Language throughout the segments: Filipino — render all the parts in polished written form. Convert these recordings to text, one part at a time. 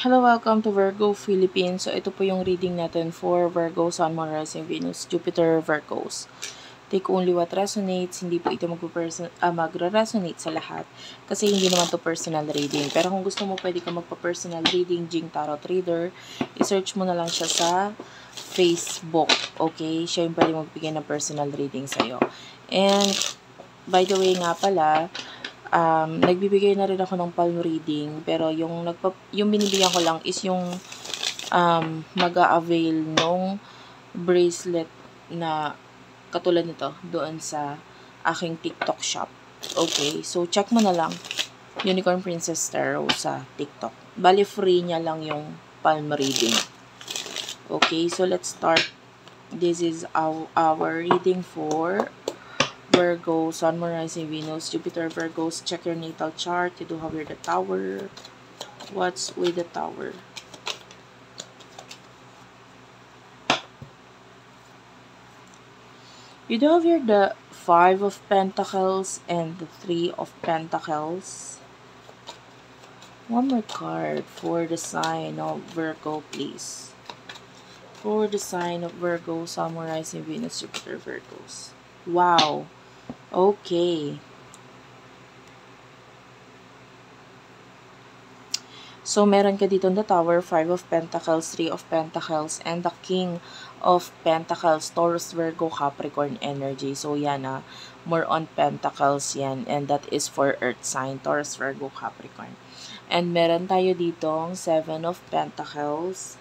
Hello, welcome to Virgo Philippines. So, ito po yung reading natin for Virgo, Sun, Moon, Rising, Venus, Jupiter, Virgos. Take only what resonates. Hindi po ito magre-resonate sa lahat. Kasi hindi naman to personal reading. Pero kung gusto mo, pwede ka magpa-personal reading, Jing Tarot Reader. I-search mo na lang siya sa Facebook. Okay? Siya yung pwede magbigay ng personal reading sa'yo. And, by the way nga pala, nagbibigay na rin ako ng palm reading, pero yung binibigyan ko lang is yung mag-a-avail nung bracelet na katulad nito doon sa aking TikTok shop. Okay, so check mo na lang Unicorn Princess Tarot sa TikTok. Bali free niya lang yung palm reading. Okay, so let's start. This is our reading for Virgo, Sun, Moon, Rising, Venus, Jupiter, Virgos. Check your natal chart. You do have here the Tower. What's with the Tower? You do have here the Five of Pentacles and the Three of Pentacles. One more card for the sign of Virgo, please. For the sign of Virgo, Sun, Moon, Rising, Venus, Jupiter, Virgos. Wow. Okay. So, meron ka dito the Tower, Five of Pentacles, Three of Pentacles, and the King of Pentacles, Taurus, Virgo, Capricorn energy. So, yan more on Pentacles yan. And that is for Earth sign, Taurus, Virgo, Capricorn. And meron tayo ditong Seven of Pentacles.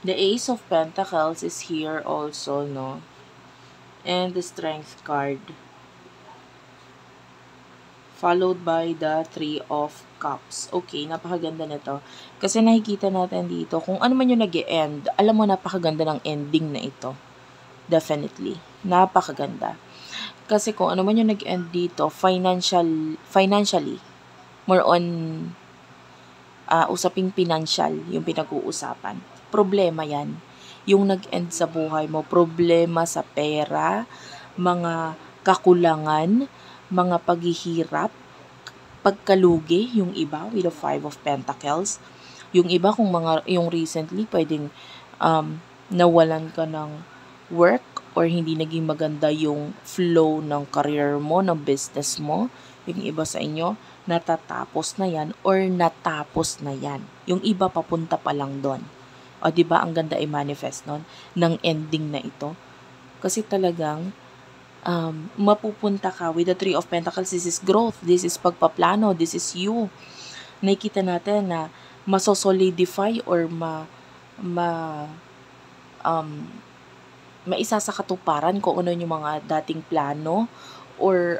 The Ace of Pentacles is here also, no? And the Strength card. Followed by the Three of Cups. Okay, napakaganda nito. Kasi nakikita natin dito, kung ano man yung nag-e-end, alam mo, napakaganda ng ending na ito. Definitely. Napakaganda. Kasi kung ano man yung nag-end dito, financially, more on usaping financial yung pinag-uusapan. Problema yan. Yung nag-end sa buhay mo, problema sa pera, mga kakulangan, mga paghihirap, pagkalugi, yung iba with the Five of Pentacles. Yung iba, yung recently, pwedeng nawalan ka ng work or hindi naging maganda yung flow ng career mo, ng business mo. Yung iba sa inyo, natatapos na yan or natapos na yan. Yung iba, papunta pa lang doon. O, diba, ang ganda i-manifest nun ng ending na ito. Kasi talagang, mapupunta ka with the Three of Pentacles. This is growth. This is pagpaplano. This is you. Nakikita natin na masosolidify or maisa sa katuparan kung ano yung mga dating plano or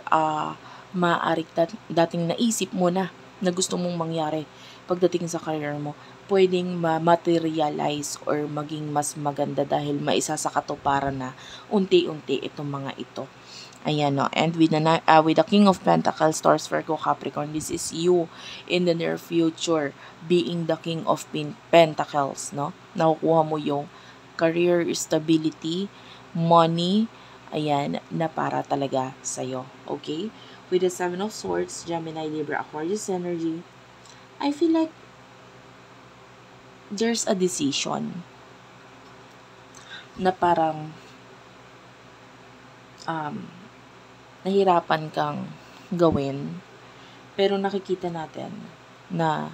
maaari dating naisip mo na gusto mong mangyari pagdating sa career mo, pwedeng ma-materialize or maging mas maganda dahil maisa sa katuparan na unti-unti itong mga ito. Ayan, no? And with the King of Pentacles, Taurus, Virgo, Capricorn, this is you in the near future being the King of Pentacles, no? Nakukuha mo yung career stability, money, ayan, na para talaga sa'yo. Okay? With the Seven of Swords, Gemini, Libra, Aquarius energy, I feel like there's a decision na parang nahirapan kang gawin, pero nakikita natin na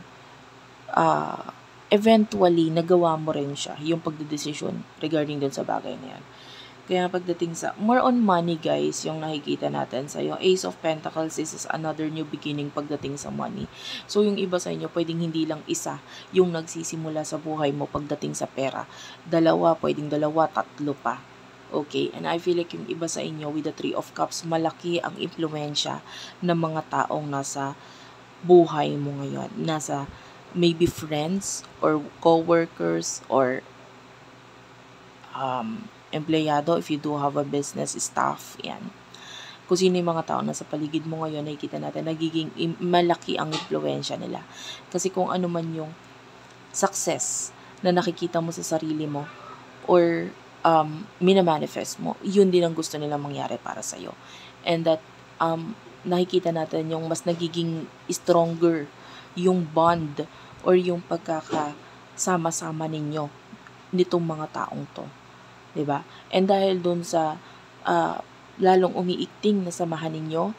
eventually nagawa mo rin siya, yung pagdedesisyon regarding dun sa bagay na yan. Kaya pagdating sa more on money, guys, yung nakikita natin sa yung Ace of Pentacles, this is another new beginning pagdating sa money. So yung iba sa inyo, pwedeng hindi lang isa yung nagsisimula sa buhay mo pagdating sa pera. Pwedeng dalawa, tatlo pa. Okay, and I feel like yung iba sa inyo with the Three of Cups, malaki ang impluensya ng mga taong nasa buhay mo ngayon. Nasa maybe friends or co-workers or empleyado if you do have a business staff, yan. Kung sino yung mga tao na sa paligid mo ngayon, nakikita natin, nagiging malaki ang impluensya nila. Kasi kung ano man yung success na nakikita mo sa sarili mo or minamanifest mo, yun din ang gusto nilang mangyari para sa'yo. And that, nakikita natin yung mas nagiging stronger yung bond or yung pagkakasama-sama ninyo nitong mga taong to. 'Di ba? And dahil dun sa lalong umiikting na samahan ninyo,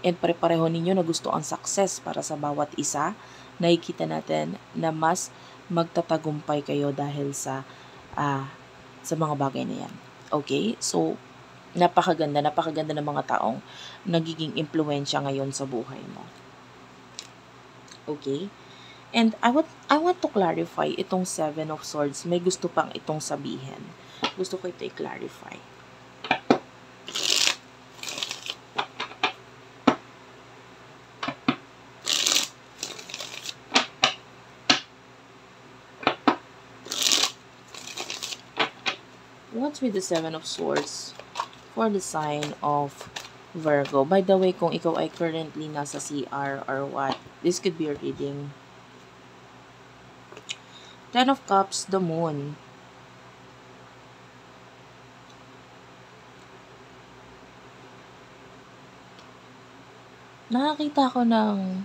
and pare-pareho ninyo na gusto ang success para sa bawat isa, nakikita natin na mas magtatagumpay kayo dahil sa mga bagay na yan. Okay? So, napakaganda ng mga taong nagiging impluwensya ngayon sa buhay mo. Okay? And I want to clarify itong Seven of Swords. May gusto pang itong sabihin. Gusto ko ito i-clarify. What's with the Seven of Swords for the sign of Virgo? By the way, kung ikaw ay currently nasa CR or what, this could be a reading. Ten of Cups, the Moon. Nakakita ko ng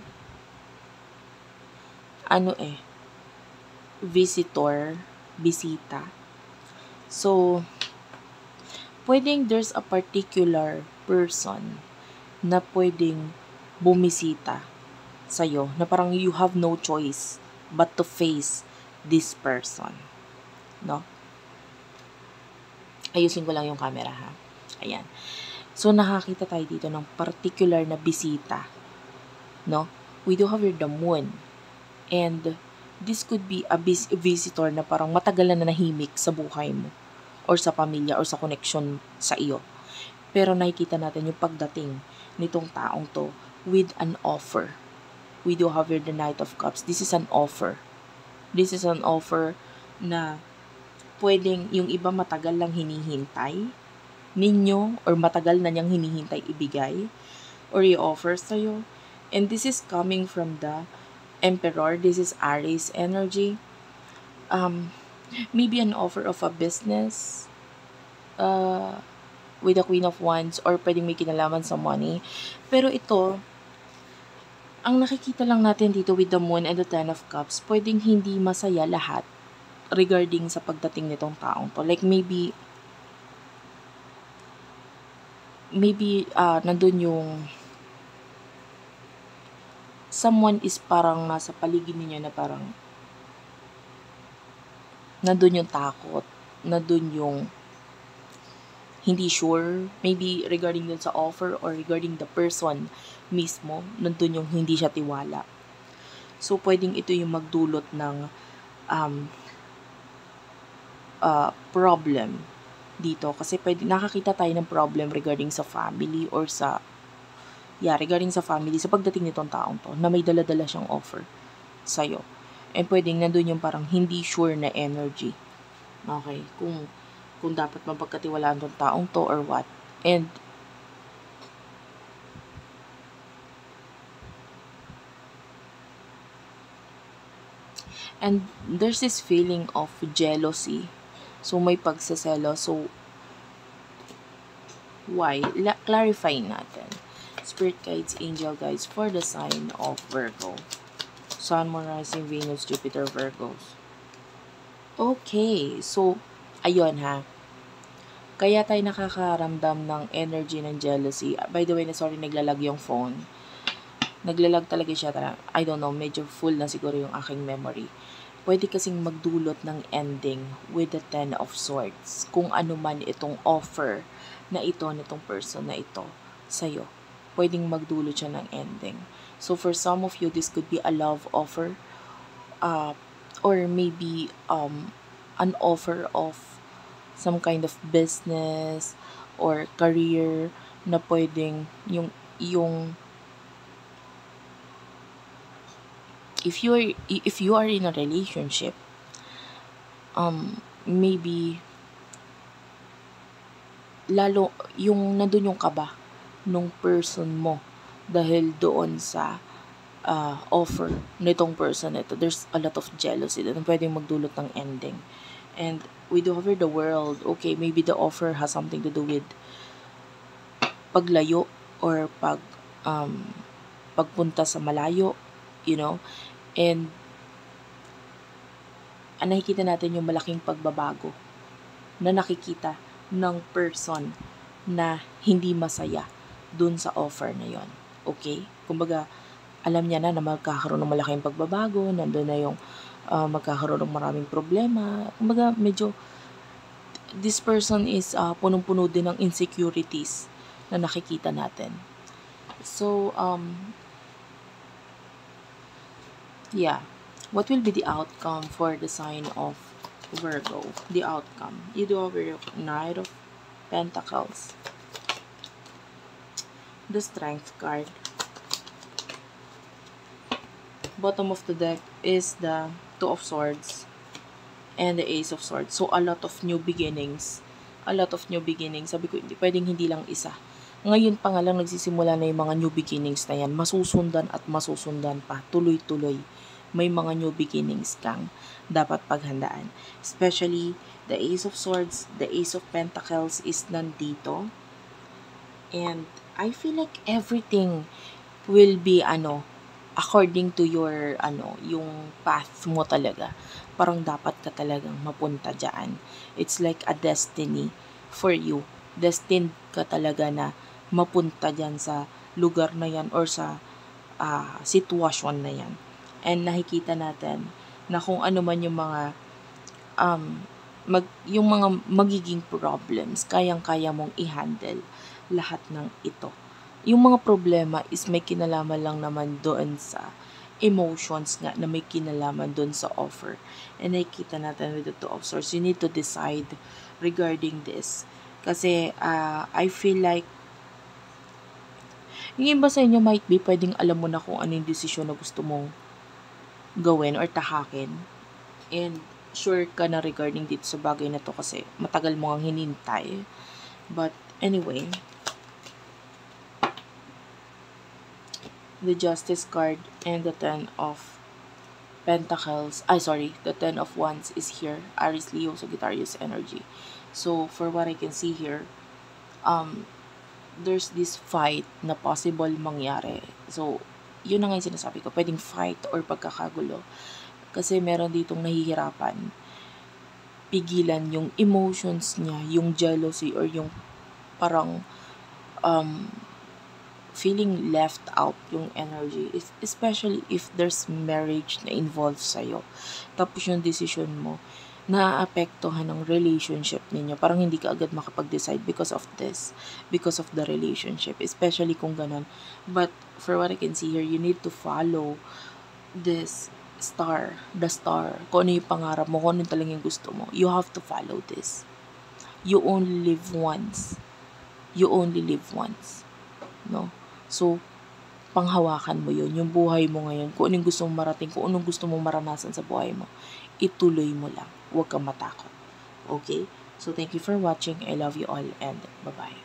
bisita. So, pwedeng there's a particular person na pwedeng bumisita sa'yo, na parang you have no choice but to face this person. No? Ayusin ko lang yung camera, ha? Ayan. So, nakakita tayo dito ng particular na bisita. No? We do have here the Moon. And this could be a visitor na parang matagal na nahimik sa buhay mo or sa pamilya or sa connection sa iyo. Pero nakikita natin yung pagdating nitong taong to with an offer. We do have here the Knight of Cups. This is an offer. This is an offer na pwedeng yung iba matagal lang hinihintay ninyo or matagal na niyang hinihintay ibigay or i-offer sa'yo. And this is coming from the Emperor. This is Aries energy. Maybe an offer of a business with the Queen of Wands, or pwedeng may kinalaman sa money. Pero ito, ang nakikita lang natin dito with the Moon and the Ten of Cups, pwedeng hindi masaya lahat regarding sa pagdating nitong taong to. Like maybe nandun yung someone is parang nasa paligid ninyo na parang nandun yung takot, nandun yung hindi sure, maybe regarding dun sa offer or regarding the person mismo, nandun yung hindi siya tiwala. So, pwedeng ito yung magdulot ng problem dito. Kasi nakakita tayo ng problem regarding sa family or regarding sa family, sa pagdating nitong taong to, na may dala-dala siyang offer sa'yo. And pwedeng nandun yung parang hindi sure na energy. Okay? Kung dapat mapagkatiwalaan tong taong to or what. And there's this feeling of jealousy. So, may pagsaselo. So, why? Clarify natin. Spirit guides, angel guides for the sign of Virgo. Sun, Moon, Rising, Venus, Jupiter, Virgos. Okay. So, ayun ha. Kaya tayo nakakaramdam ng energy ng jealousy. By the way, sorry, naglalag yung phone. Naglalag talaga siya. I don't know, medyo full na siguro yung aking memory. Pwede kasing magdulot ng ending with the Ten of Swords. Kung ano man itong offer na ito, nitong person na ito sa'yo. Pwedeng magdulot siya ng ending. So, for some of you, this could be a love offer. Or maybe an offer of some kind of business or career na pwedeng yung if you are in a relationship, maybe lalo yung nandun yung kaba nung person mo dahil doon sa offer nitong person ito. There's a lot of jealousy na pwedeng magdulot ng ending. And we do have the World. Okay, maybe the offer has something to do with paglayo or pagpunta sa malayo you know, and nakikita natin yung malaking pagbabago na nakikita ng person na hindi masaya dun sa offer na yon. Okay? Kumbaga, alam niya na magkakaroon ng malaking pagbabago, nandun na yung magkakaroon ng maraming problema. Kumbaga, medyo, this person is punong-puno din ng insecurities na nakikita natin. So, yeah. What will be the outcome for the sign of Virgo? The outcome. You do have a Knight of Pentacles. The Strength card. Bottom of the deck is the Two of Swords and the Ace of Swords. So, a lot of new beginnings. A lot of new beginnings. Sabi ko, hindi lang isa. Ngayon pa nga lang nagsisimula na yung mga new beginnings na yan. Masusundan at masusundan pa. Tuloy-tuloy. May mga new beginnings kang dapat paghandaan. Especially, the Ace of Swords, the Ace of Pentacles is nandito. And, I feel like everything will be, according to your, yung path mo talaga. Parang dapat ka talagang mapunta dyan. It's like a destiny for you. Destined ka talaga na mapunta dyan sa lugar na yan or sa sitwasyon na yan. And nakikita natin na kung ano man yung mga yung mga magiging problems, kayang-kaya mong i-handle lahat ng ito. Yung mga problema is may kinalaman lang naman doon sa emotions nga na may kinalaman doon sa offer. And nakikita natin with the Two of Swords, you need to decide regarding this. Kasi I feel like yung iba sa inyo might be pwedeng alam mo na kung ano yung desisyon na gusto mong gawin or tahakin. And sure ka na regarding dito sa bagay na to kasi matagal mo ang hinintay. But anyway, the Justice card and the Ten of Pentacles, the Ten of Wands is here. Aries, Leo, Sagittarius energy. So, for what I can see here, there's this fight na possible mangyari. So, yun na nga yung sinasabi ko, pwedeng fight or pagkakagulo. Kasi meron ditong nahihirapan. Pigilan yung emotions niya, yung jealousy or yung parang feeling left out yung energy. Especially if there's marriage na involved sa'yo. Tapos yung decision mo, naapektuhan ng relationship ninyo. Parang hindi ka agad makapag-decide because of this. Because of the relationship. Especially kung ganun. But for what I can see here, you need to follow this star. The star. Kung ano yung pangarap mo, kung ano yung talagang gusto mo. You have to follow this. You only live once. You only live once. No? So, panghawakan mo yun. Yung buhay mo ngayon. Kung anong gusto mong marating. Kung anong gusto mong maranasan sa buhay mo. Ituloy mo lang. Huwag kang matakot. Okay? So, thank you for watching. I love you all and bye-bye.